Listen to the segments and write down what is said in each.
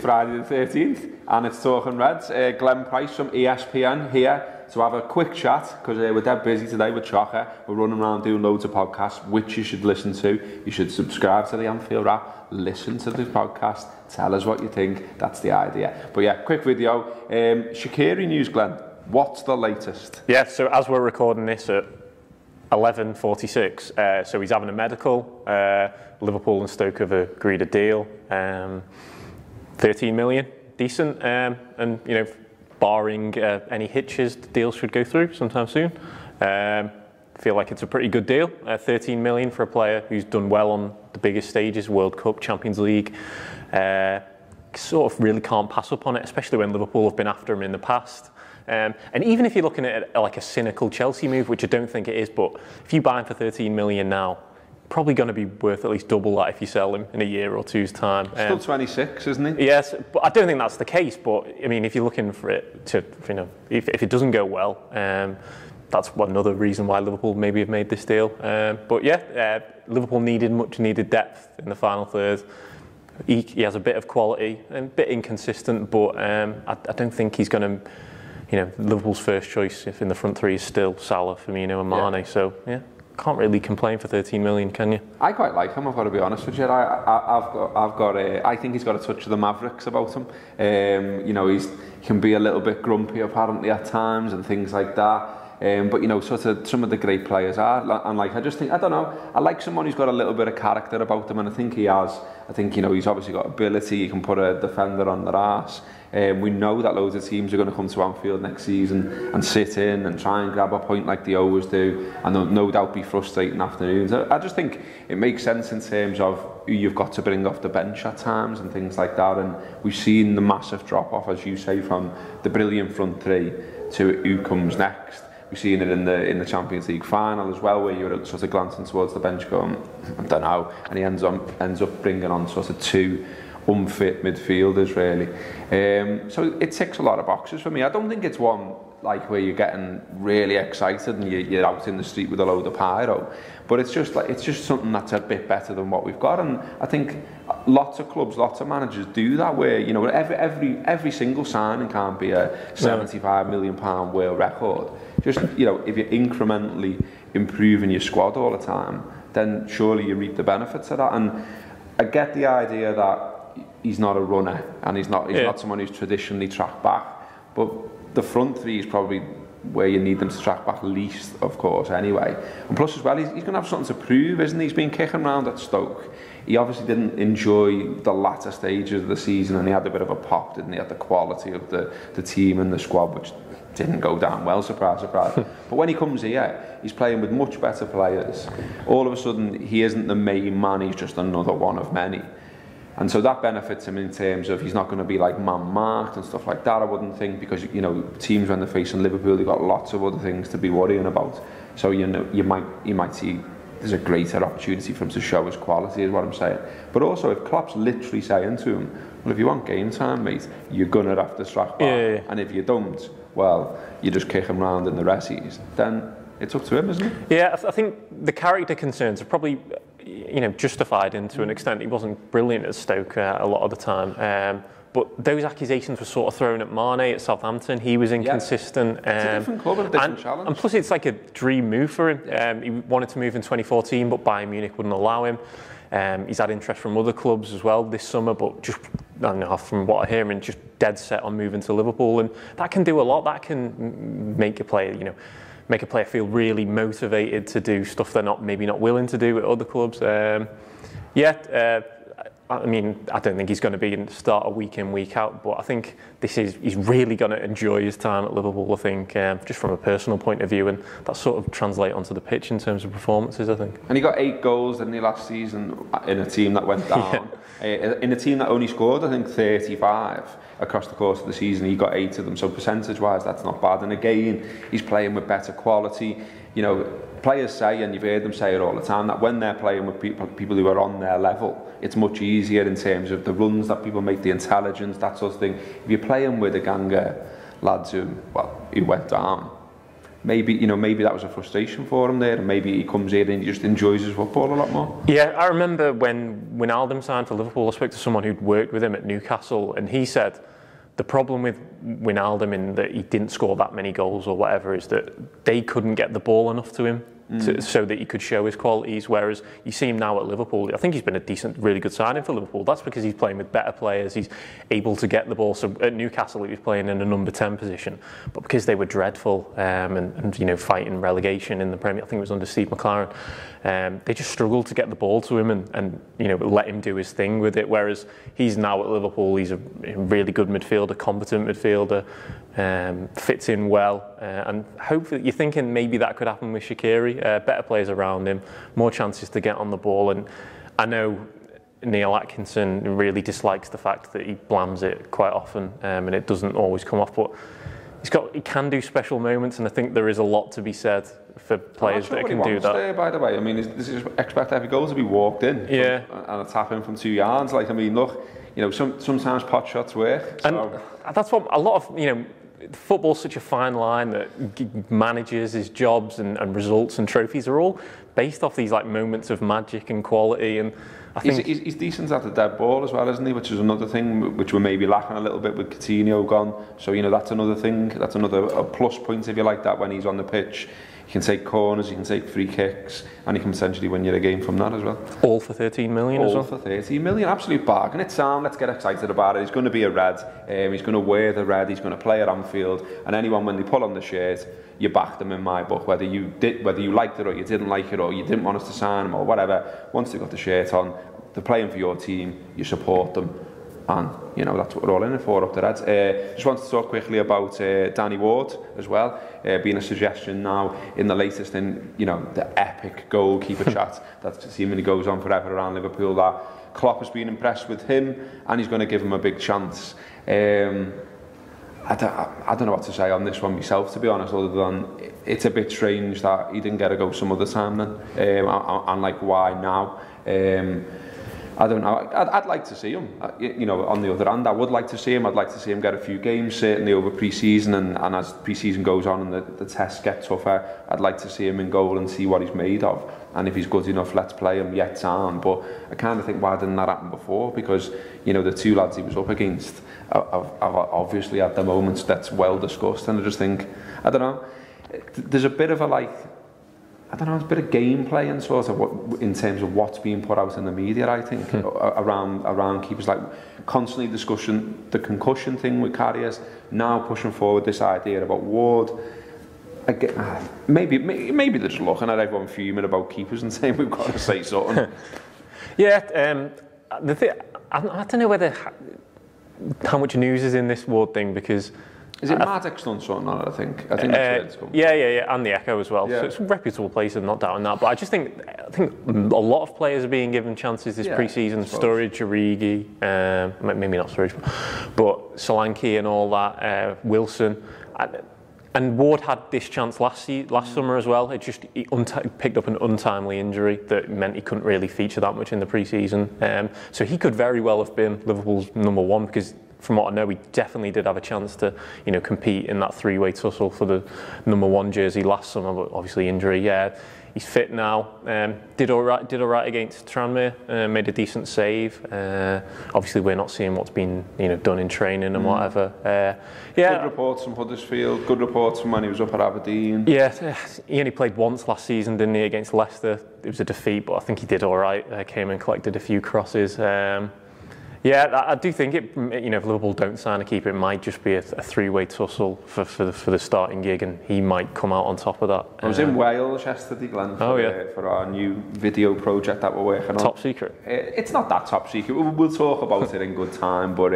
Friday the 13th, and it's Talking Reds. Glenn Price from ESPN here to have a quick chat, because we're dead busy today with Chocker. We're running around doing loads of podcasts, which you should listen to. You should subscribe to the Anfield app, listen to the podcast, tell us what you think. That's the idea. But yeah, quick video. Shaqiri news, Glenn. What's the latest? Yeah, so as we're recording this at 11:46, so he's having a medical. Liverpool and Stoke have agreed a deal. 13 million, decent, and you know, barring any hitches, the deal should go through sometime soon. Feel like it's a pretty good deal. 13 million for a player who's done well on the biggest stages, World Cup, Champions League. Sort of really can't pass up on it, especially when Liverpool have been after him in the past. And even if you're looking at it like a cynical Chelsea move, which I don't think it is, but if you buy him for 13 million now, probably going to be worth at least double that if you sell him in a year or two's time. Still 26, isn't he? Yes, but I don't think that's the case. But I mean, if you're looking for it to, you know, if it doesn't go well, that's another reason why Liverpool maybe have made this deal. But yeah, Liverpool needed much needed depth in the final third. He has a bit of quality and a bit inconsistent, but I don't think he's going to. You know, Liverpool's first choice if in the front three is still Salah, Firmino and Mane. Yeah. So, yeah, can't really complain for 13 million, can you? I quite like him, I've got to be honest with you. I think he's got a touch of the Mavericks about him. You know, he can be a little bit grumpy apparently at times and things like that. But, you know, sort of some of the great players are. And, like, I just think, I don't know, I like someone who's got a little bit of character about him, and I think he has. I think, you know, he's obviously got ability. You can put a defender on their arse. We know that loads of teams are going to come to Anfield next season and sit in and try and grab a point like they always do, and they'll no doubt be frustrating afternoons. I just think it makes sense in terms of who you've got to bring off the bench at times and things like that. And we've seen the massive drop-off, as you say, from the brilliant front three to who comes next. We've seen it in the Champions League final as well, where you're sort of glancing towards the bench going, I don't know, and he ends up bringing on sort of two unfit midfielders, really. So it ticks a lot of boxes for me. I don't think it's one like where you're getting really excited and you're out in the street with a load of pyro, but it's just something that's a bit better than what we've got. And I think lots of clubs, lots of managers do that, where, you know, every single signing can't be a £75 million world record. Just, you know, if you're incrementally improving your squad all the time, then surely you reap the benefits of that. And I get the idea that he's not a runner and he's not someone who's traditionally tracked back, but the front three is probably where you need them to track back least, of course, anyway. And plus as well, he's going to have something to prove, isn't he? He's been kicking around at Stoke. He obviously didn't enjoy the latter stages of the season, and he had a bit of a pop, didn't he, at the quality of the team and the squad, which didn't go down well, surprise, surprise. But when he comes here, he's playing with much better players. All of a sudden, he isn't the main man, he's just another one of many. And so that benefits him in terms of he's not going to be like man-marked and stuff like that, I wouldn't think, because, you know, teams when they're facing Liverpool, they've got lots of other things to be worrying about. So, you know, you might see there's a greater opportunity for him to show his quality, is what I'm saying. But also, if Klopp's literally saying to him, well, if you want game time, mate, you're going to have to track back. Yeah. And if you don't, well, you just kick him round in the Ressies, then it's up to him, isn't it? Yeah, I think the character concerns are probably, you know, justified to an extent. He wasn't brilliant at Stoke a lot of the time. But those accusations were sort of thrown at Mane at Southampton. He was inconsistent. Yeah. It's a different club and a different challenge. And plus, it's like a dream move for him. Yeah. He wanted to move in 2014, but Bayern Munich wouldn't allow him. He's had interest from other clubs as well this summer, but just, I don't know, from what I hear, and just dead set on moving to Liverpool. And that can do a lot. That can make a player, you know, make a player feel really motivated to do stuff they're maybe not willing to do at other clubs. I mean, I don't think he's going to be in start a week in, week out, but I think he's really going to enjoy his time at Liverpool, I think, just from a personal point of view, and that sort of translate onto the pitch in terms of performances, I think. And he got 8 goals in the last season in a team that went down. In a team that only scored, I think, 35 across the course of the season. He got 8 of them, so percentage-wise, that's not bad. And again, he's playing with better quality. You know, players say, and you've heard them say it all the time, that when they're playing with people who are on their level, it's much easier in terms of the runs that people make, the intelligence, that sort of thing. If you're playing with a gang of lads who went down, maybe, you know, maybe that was a frustration for him there, and maybe he comes here and he just enjoys his football a lot more. Yeah, I remember when Wijnaldum signed for Liverpool, I spoke to someone who'd worked with him at Newcastle, and he said the problem with Wijnaldum in that he didn't score that many goals or whatever is that they couldn't get the ball enough to him so that he could show his qualities, whereas you see him now at Liverpool. I think he's been a decent, really good signing for Liverpool. That's because he's playing with better players, he's able to get the ball. So at Newcastle he was playing in a number 10 position, but because they were dreadful and you know, fighting relegation in the Premier, I think it was under Steve McLaren, they just struggled to get the ball to him and you know, let him do his thing with it, whereas he's now at Liverpool, he's a really good midfielder, competent midfielder, fits in well, and hopefully you're thinking maybe that could happen with Shaqiri. Better players around him, more chances to get on the ball, and I know Neil Atkinson really dislikes the fact that he blams it quite often, and it doesn't always come off, but he can do special moments, and I think there is a lot to be said for players that can do that. There, by the way, I mean, does he expect every goal to be walked in? Yeah, and a tap in from 2 yards? Like, I mean, look, you know, sometimes pot shots work. So. And that's what a lot of, you know, football's such a fine line that managers, his jobs and results and trophies are all based off these like moments of magic and quality, and I think he's decent at the dead ball as well, isn't he? Which is another thing which we're maybe lacking a little bit with Coutinho gone. So, you know, that's another thing, that's another plus point, if you like, that when he's on the pitch. He can take corners, he can take free kicks, and he can potentially win you a game from that as well. All for 13 million as well? All for 13 million, absolute bargain. It's sound, let's get excited about it. He's going to be a red, he's going to wear the red, he's going to play at Anfield, and anyone, when they pull on the shirt, you back them in my book, whether you liked it or you didn't like it, or you didn't want us to sign them or whatever. Once they've got the shirt on, they're playing for your team, you support them. And, you know, that's what we're all in it for up the Reds. Just wanted to talk quickly about Danny Ward as well, being a suggestion now in the latest in, you know, the epic goalkeeper chat that seemingly goes on forever around Liverpool, that Klopp has been impressed with him and he's going to give him a big chance. I don't know what to say on this one myself, to be honest, other than it's a bit strange that he didn't get a go some other time then, and like, why now? I don't know. I'd like to see him. You know, on the other hand, I would like to see him. I'd like to see him get a few games, certainly over pre-season, and as pre-season goes on and the tests get tougher, I'd like to see him in goal and see what he's made of. And if he's good enough, let's play him yet on. But I kind of think, why didn't that happen before? Because, you know, the two lads he was up against have obviously had the moments that's well discussed, and I just think, I don't know, there's a bit of a like, I don't know, it's a bit of gameplay and sort of what, in terms of what's being put out in the media, I think, around keepers, like constantly discussing the concussion thing with Karius, now pushing forward this idea about Ward. Maybe they're just looking at everyone fuming about keepers and saying we've got to say something. Yeah, the thing, I don't know whether how much news is in this Ward thing, because is it Maddox done something on it, I think that's where it's come. Yeah, and the Echo as well. Yeah. So it's a reputable place, I'm not doubting that. But I just think a lot of players are being given chances this pre-season. Sturridge, Origi, maybe not Sturridge, but Solanke and all that, Wilson. And Ward had this chance last summer as well. It just he picked up an untimely injury that meant he couldn't really feature that much in the pre-season. So he could very well have been Liverpool's number one, because from what I know, he definitely did have a chance to, you know, compete in that three-way tussle for the number one jersey last summer, but obviously injury. Yeah, he's fit now. Did all right against Tranmere. Made a decent save. Obviously, we're not seeing what's been, you know, done in training and whatever. Yeah. Good reports from Huddersfield. Good reports from when he was up at Aberdeen. Yeah, he only played once last season, didn't he, against Leicester? It was a defeat, but I think he did all right. Came and collected a few crosses. Yeah, I do think it. You know, if Liverpool don't sign a keeper, it might just be a three-way tussle for the starting gig, and he might come out on top of that. I was in Wales yesterday, Glenn, for our new video project that we're working on. Top secret? It's not that top secret. We'll talk about it in good time, but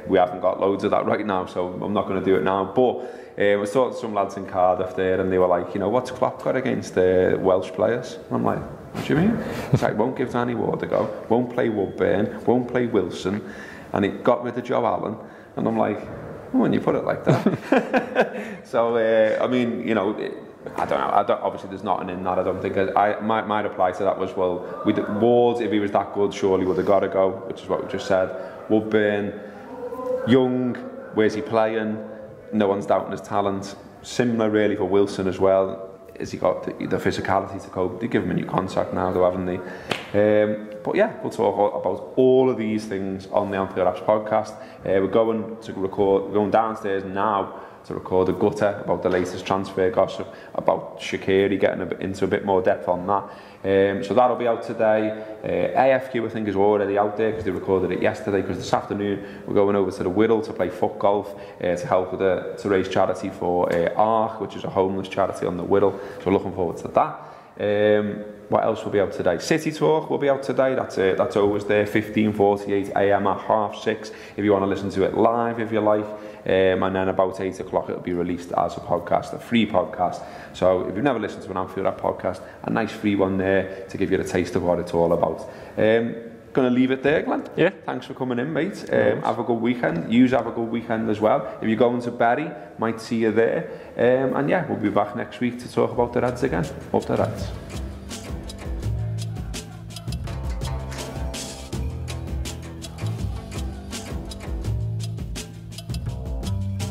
we haven't got loads of that right now, so I'm not going to do it now. But I was talking to some lads in Cardiff there, and they were like, you know, what's Klopp got against Welsh players? And I'm like, what do you mean? It's like, won't give Danny Ward a go, won't play Woodburn, won't play Wilson, and he got rid of Joe Allen. And I'm like, when you put it like that. So, I mean, you know, I don't know. Obviously, there's nothing in that. I don't think. My reply to that was, well, Ward, if he was that good, surely would have got to go, which is what we just said. Woodburn, young, where's he playing? No one's doubting his talent. similar really for Wilson as well. Has he got the physicality to cope? They give him a new contract now, though, haven't they? But yeah, we'll talk about all of these things on the Anfield Apps podcast. We're going downstairs now to record a gutter about the latest transfer gossip, about Shaqiri, getting into a bit more depth on that. So that'll be out today. AFQ, I think, is already out there because they recorded it yesterday, because this afternoon we're going over to the Whittle to play foot golf to help with to raise charity for ARC, which is a homeless charity on the Whittle. So we're looking forward to that. What else will be out today? City Talk will be out today. That's always there, 15:48 AM at 6:30 if you want to listen to it live, if you like. And then about 8 o'clock it'll be released as a podcast, a free podcast. So if you've never listened to an Anfield App podcast, a nice free one there to give you a taste of what it's all about. Going to leave it there, Glenn. Yeah. Thanks for coming in, mate. Have a good weekend. You have a good weekend as well. If you're going to Bury, might see you there. And yeah, we'll be back next week to talk about the Reds again. Up the Reds.